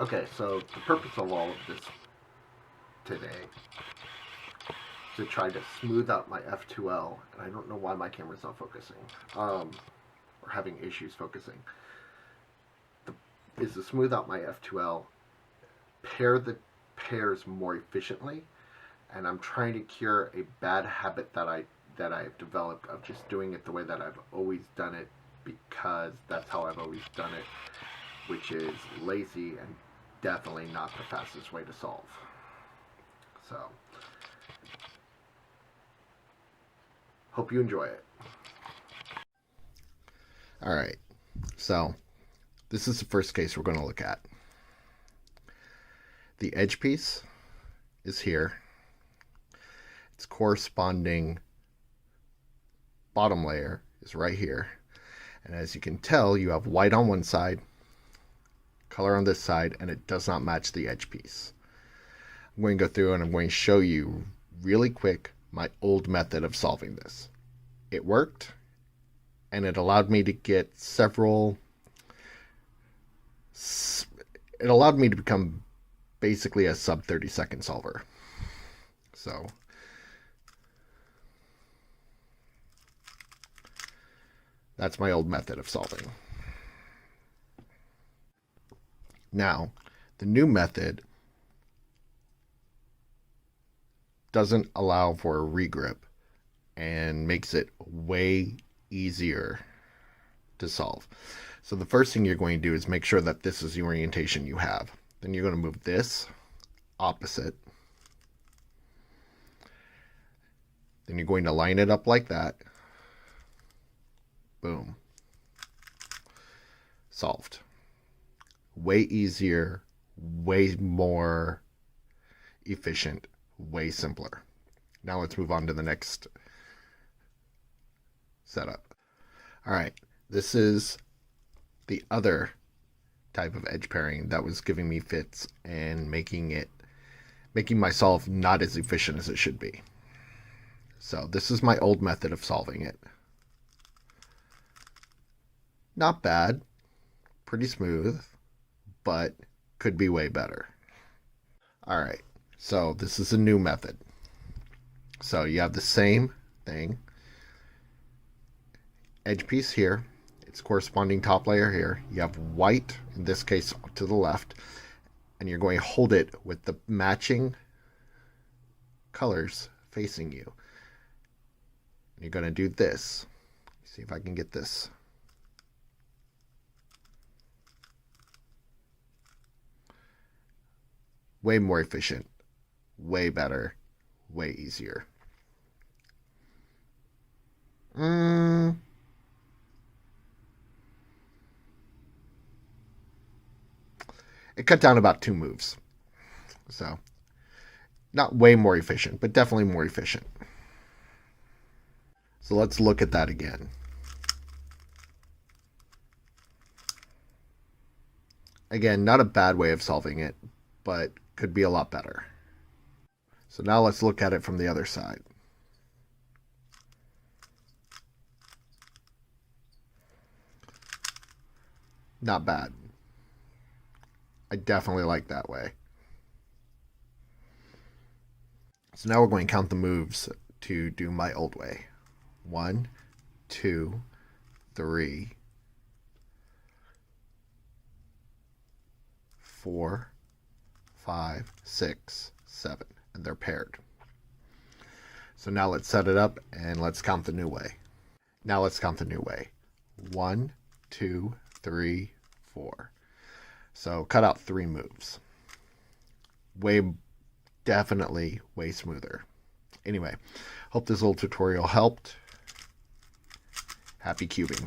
Okay, so the purpose of all of this today is to try to smooth out my f2l, and I don't know why my camera's not focusing, or having issues focusing. Is to smooth out my f2l, pair the pairs more efficiently, and I'm trying to cure a bad habit that I've developed of just doing it the way that I've always done it, because that's how I've always done it, which is lazy and definitely not the fastest way to solve. So, hope you enjoy it. Alright, so this is the first case we're going to look at. The edge piece is here. Its corresponding bottom layer is right here. And as you can tell, you have white on one side, color on this side, and it does not match the edge piece. I'm going to go through and I'm going to show you really quick my old method of solving this. It worked, and it allowed me to get it allowed me to become basically a sub 30-second solver. So that's my old method of solving. Now, the new method doesn't allow for a regrip and makes it way easier to solve. So the first thing you're going to do is make sure that this is the orientation you have. Then you're going to move this opposite. Then you're going to line it up like that. Boom. Solved. Way easier, way more efficient, way simpler. Now let's move on to the next setup. All right, this is the other type of edge pairing that was giving me fits and making my solve not as efficient as it should be. So this is my old method of solving it. Not bad, pretty smooth, but could be way better. All right, so this is a new method. So you have the same thing. Edge piece here, its corresponding top layer here. You have white, in this case, to the left, and you're going to hold it with the matching colors facing you. And you're going to do this. See if I can get this. Way more efficient, way better, way easier. It cut down about 2 moves. So, not way more efficient, but definitely more efficient. So let's look at that again. Again, not a bad way of solving it, but could be a lot better. So now let's look at it from the other side. Not bad. I definitely like that way. So now we're going to count the moves to do my old way. 1, 2, 3, 4, 5, 6, 7, and they're paired. So now let's set it up and let's count the new way. Now let's count the new way. 1, 2, 3, 4. So cut out 3 moves. Definitely way smoother. Anyway, hope this little tutorial helped. Happy cubing.